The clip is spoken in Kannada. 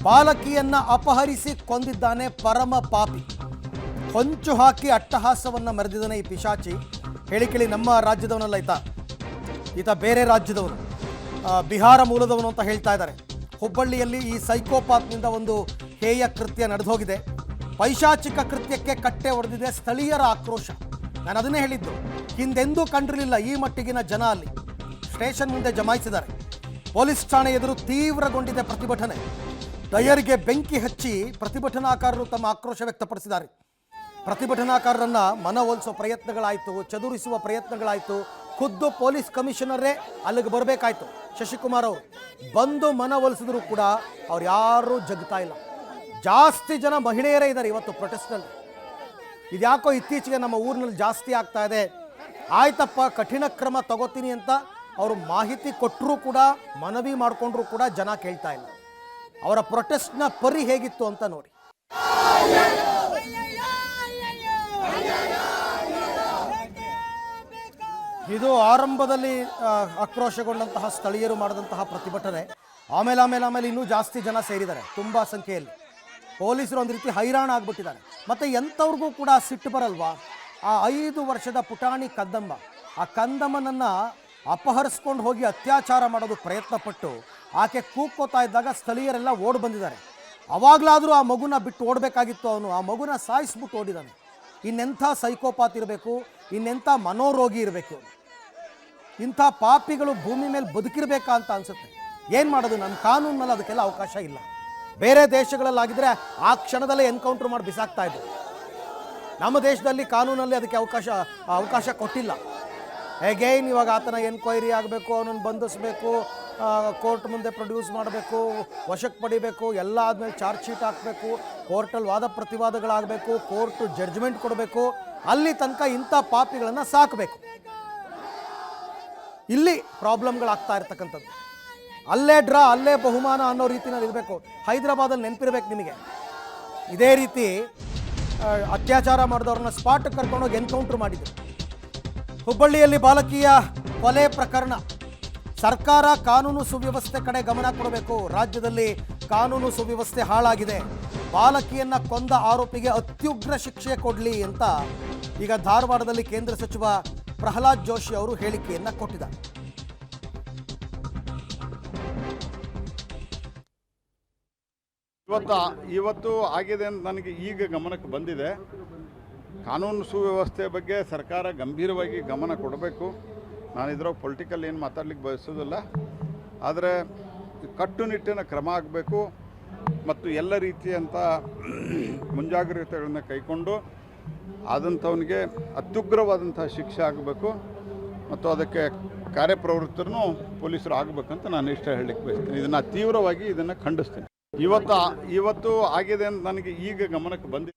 ಬಾಲಕಿಯನ್ನ ಅಪಹರಿಸಿ ಕೊಂದಿದ್ದಾನೆ ಪರಮ ಪಾಪಿ. ಹೊಂಚು ಹಾಕಿ ಅಟ್ಟಹಾಸವನ್ನ ಮೆರೆದಿದ್ದಾನೆ ಈ ಪಿಶಾಚಿ. ಹೇಳಿಕೆಳಿ ನಮ್ಮ ರಾಜ್ಯದವನಲ್ಲ ಈತ ಬೇರೆ ರಾಜ್ಯದವನು, ಬಿಹಾರ ಮೂಲದವನು ಅಂತ ಹೇಳ್ತಾ ಇದ್ದಾರೆ. ಹುಬ್ಬಳ್ಳಿಯಲ್ಲಿ ಈ ಸೈಕೋಪಾತ್ನಿಂದ ಒಂದು ಹೇಯ ಕೃತ್ಯ ನಡೆದೋಗಿದೆ. ಪೈಶಾಚಿಕ ಕೃತ್ಯಕ್ಕೆ ಕಟ್ಟೆ ಹೊಡೆದಿದೆ ಸ್ಥಳೀಯರ ಆಕ್ರೋಶ. ನಾನು ಅದನ್ನೇ ಹೇಳಿದ್ದು, ಹಿಂದೆಂದೂ ಕಂಡಿರಲಿಲ್ಲ ಈ ಮಟ್ಟಿಗಿನ ಜನ. ಅಲ್ಲಿ ಸ್ಟೇಷನ್ ಮುಂದೆ ಜಮಾಯಿಸಿದ್ದಾರೆ. ಪೊಲೀಸ್ ಠಾಣೆ ಎದುರು ತೀವ್ರಗೊಂಡಿದೆ ಪ್ರತಿಭಟನೆ. ಟಯರ್ಗೆ ಬೆಂಕಿ ಹಚ್ಚಿ ಪ್ರತಿಭಟನಾಕಾರರು ತಮ್ಮ ಆಕ್ರೋಶ ವ್ಯಕ್ತಪಡಿಸಿದ್ದಾರೆ. ಪ್ರತಿಭಟನಾಕಾರರನ್ನ ಮನವೊಲಿಸುವ ಪ್ರಯತ್ನಗಳಾಯಿತು, ಚದುರಿಸುವ ಪ್ರಯತ್ನಗಳಾಯಿತು. ಖುದ್ದು ಪೊಲೀಸ್ ಕಮಿಷನರೇ ಅಲ್ಲಿಗೆ ಬರಬೇಕಾಯ್ತು. ಶಶಿಕುಮಾರ್ ಅವರು ಬಂದು ಮನವೊಲಿಸಿದ್ರು ಕೂಡ ಅವ್ರು ಯಾರೂ ಜಗ್ತಾ ಇಲ್ಲ. ಜಾಸ್ತಿ ಜನ ಮಹಿಳೆಯರೇ ಇದ್ದಾರೆ ಇವತ್ತು ಪ್ರೊಟೆಸ್ಟ್ನಲ್ಲಿ. ಇದ್ಯಾಕೋ ಇತ್ತೀಚೆಗೆ ನಮ್ಮ ಊರಿನಲ್ಲಿ ಜಾಸ್ತಿ ಆಗ್ತಾ ಇದೆ. ಆಯ್ತಪ್ಪ, ಕಠಿಣ ಕ್ರಮ ತಗೋತೀನಿ ಅಂತ ಅವರು ಮಾಹಿತಿ ಕೊಟ್ಟರೂ ಕೂಡ, ಮನವಿ ಮಾಡಿಕೊಂಡ್ರೂ ಕೂಡ ಜನ ಕೇಳ್ತಾ ಇಲ್ಲ. ಅವರ ಪ್ರೊಟೆಸ್ಟ್ನ ಪರಿ ಹೇಗಿತ್ತು ಅಂತ ನೋಡಿ. ಇದು ಆರಂಭದಲ್ಲಿ ಆಕ್ರೋಶಗೊಂಡಂತಹ ಸ್ಥಳೀಯರು ಮಾಡಿದಂತಹ ಪ್ರತಿಭಟನೆ. ಆಮೇಲೆ ಇನ್ನೂ ಜಾಸ್ತಿ ಜನ ಸೇರಿದ್ದಾರೆ, ತುಂಬ ಸಂಖ್ಯೆಯಲ್ಲಿ. ಪೊಲೀಸರು ಒಂದು ರೀತಿ ಹೈರಾಣ ಆಗ್ಬಿಟ್ಟಿದ್ದಾರೆ. ಮತ್ತು ಎಂಥವ್ರಿಗೂ ಕೂಡ ಸಿಟ್ಟು ಬರಲ್ವಾ? ಆ 5 ವರ್ಷದ ಪುಟಾಣಿ ಕಂದಮ್ಮ, ಆ ಕಂದಮ್ಮನನ್ನು ಅಪಹರಿಸ್ಕೊಂಡು ಹೋಗಿ ಅತ್ಯಾಚಾರ ಮಾಡೋದು ಪ್ರಯತ್ನಪಟ್ಟು ಆಕೆ ಕೂಗ್ಕೋತಾ ಇದ್ದಾಗ ಸ್ಥಳೀಯರೆಲ್ಲ ಓಡಿ ಬಂದಿದ್ದಾರೆ. ಅವಾಗಲಾದರೂ ಆ ಮಗುನ ಬಿಟ್ಟು ಓಡಬೇಕಾಗಿತ್ತು. ಅವನು ಆ ಮಗುನ ಸಾಯಿಸ್ಬಿಟ್ಟು ಓಡಿದ್ದಾನೆ. ಇನ್ನೆಂಥ ಸೈಕೋಪಾತ್ ಇರಬೇಕು, ಇನ್ನೆಂಥ ಮನೋರೋಗಿ ಇರಬೇಕು. ಇಂಥ ಪಾಪಿಗಳು ಭೂಮಿ ಮೇಲೆ ಬದುಕಿರಬೇಕಾ ಅಂತ ಅನಿಸುತ್ತೆ. ಏನು ಮಾಡೋದು? ನಮ್ಮ ಕಾನೂನಲ್ಲಿ ಅದಕ್ಕೆಲ್ಲ ಅವಕಾಶ ಇಲ್ಲ. ಬೇರೆ ದೇಶಗಳಲ್ಲಾಗಿದ್ದರೆ ಆ ಕ್ಷಣದಲ್ಲೇ ಎನ್ಕೌಂಟ್ರ್ ಮಾಡಿ ಬಿಸಾಕ್ತಾ ಇದ್ರು. ನಮ್ಮ ದೇಶದಲ್ಲಿ ಕಾನೂನಲ್ಲಿ ಅದಕ್ಕೆ ಅವಕಾಶ ಕೊಟ್ಟಿಲ್ಲ. ಹೇಗೇನು ಇವಾಗ ಆತನ ಎನ್ಕ್ವೈರಿ ಆಗಬೇಕು, ಅವನನ್ನು ಬಂಧಿಸಬೇಕು, ಕೋರ್ಟ್ ಮುಂದೆ ಪ್ರೊಡ್ಯೂಸ್ ಮಾಡಬೇಕು, ವಶಕ್ಕೆ ಪಡಿಬೇಕು, ಎಲ್ಲ ಆದಮೇಲೆ ಚಾರ್ಜ್ ಶೀಟ್ ಹಾಕಬೇಕು, ಕೋರ್ಟಲ್ಲಿ ವಾದ ಪ್ರತಿವಾದಗಳಾಗಬೇಕು, ಕೋರ್ಟು ಜಡ್ಜ್ಮೆಂಟ್ ಕೊಡಬೇಕು. ಅಲ್ಲಿ ತನಕ ಇಂಥ ಪಾಪಿಗಳನ್ನು ಸಾಕಬೇಕು. ಇಲ್ಲಿ ಪ್ರಾಬ್ಲಮ್ಗಳಾಗ್ತಾ ಇರ್ತಕ್ಕಂಥದ್ದು. ಅಲ್ಲೇ ಡ್ರಾ, ಅಲ್ಲೇ ಬಹುಮಾನ ಅನ್ನೋ ರೀತಿಯಲ್ಲಿ ಇರಬೇಕು. ಹೈದರಾಬಾದಲ್ಲಿ ನೆನಪಿರ್ಬೇಕು ನಿಮಗೆ, ಇದೇ ರೀತಿ ಅತ್ಯಾಚಾರ ಮಾಡಿದವ್ರನ್ನ ಸ್ಪಾಟ್ಗೆ ಕರ್ಕೊಂಡೋಗಿ ಎನ್ಕೌಂಟ್ರ್ ಮಾಡಿದ್ರು. ಹುಬ್ಬಳ್ಳಿಯಲ್ಲಿ ಬಾಲಕಿಯ ಕೊಲೆ ಪ್ರಕರಣ. ಸರ್ಕಾರ ಕಾನೂನು ಸುವ್ಯವಸ್ಥೆ ಕಡೆ ಗಮನ ಕೊಡಬೇಕು. ರಾಜ್ಯದಲ್ಲಿ ಕಾನೂನು ಸುವ್ಯವಸ್ಥೆ ಹಾಳಾಗಿದೆ. ಬಾಲಕಿಯನ್ನ ಕೊಂದ ಆರೋಪಿಗೆ ಅತ್ಯುಗ್ರ ಶಿಕ್ಷೆ ಕೊಡಲಿ ಅಂತ ಈಗ ಧಾರವಾಡದಲ್ಲಿ ಕೇಂದ್ರ ಸಚಿವ ಪ್ರಹ್ಲಾದ್ ಜೋಶಿ ಅವರು ಹೇಳಿಕೆಯನ್ನ ಕೊಟ್ಟಿದ್ದಾರೆ. ಇವತ್ತು ಆಗಿದೆ ಅಂತ ನನಗೆ ಈಗ ಗಮನಕ್ಕೆ ಬಂದಿದೆ. ಕಾನೂನು ಸುವ್ಯವಸ್ಥೆ ಬಗ್ಗೆ ಸರ್ಕಾರ ಗಂಭೀರವಾಗಿ ಗಮನ ಕೊಡಬೇಕು. ನಾನು ಇದ್ರಾಗ ಪೊಲಿಟಿಕಲ್ ಏನು ಮಾತಾಡ್ಲಿಕ್ಕೆ ಬಯಸೋದಿಲ್ಲ. ಆದರೆ ಕಟ್ಟುನಿಟ್ಟಿನ ಕ್ರಮ ಆಗಬೇಕು ಮತ್ತು ಎಲ್ಲ ರೀತಿಯಂಥ ಮುಂಜಾಗ್ರತೆಗಳನ್ನು ಕೈಗೊಂಡು ಆದಂಥವನಿಗೆ ಅತ್ಯುಗ್ರವಾದಂಥ ಶಿಕ್ಷೆ ಆಗಬೇಕು ಮತ್ತು ಅದಕ್ಕೆ ಕಾರ್ಯಪ್ರವೃತ್ತರೂ ಪೊಲೀಸರು ಆಗಬೇಕಂತ ನಾನು ಇಷ್ಟ ಹೇಳಲಿಕ್ಕೆ ಬಯಸ್ತೀನಿ. ಇದನ್ನು ತೀವ್ರವಾಗಿ ಖಂಡಿಸ್ತೀನಿ. ಇವತ್ತು ಆಗಿದೆ ಅಂತ ನನಗೆ ಈಗ ಗಮನಕ್ಕೆ ಬಂದಿದೆ.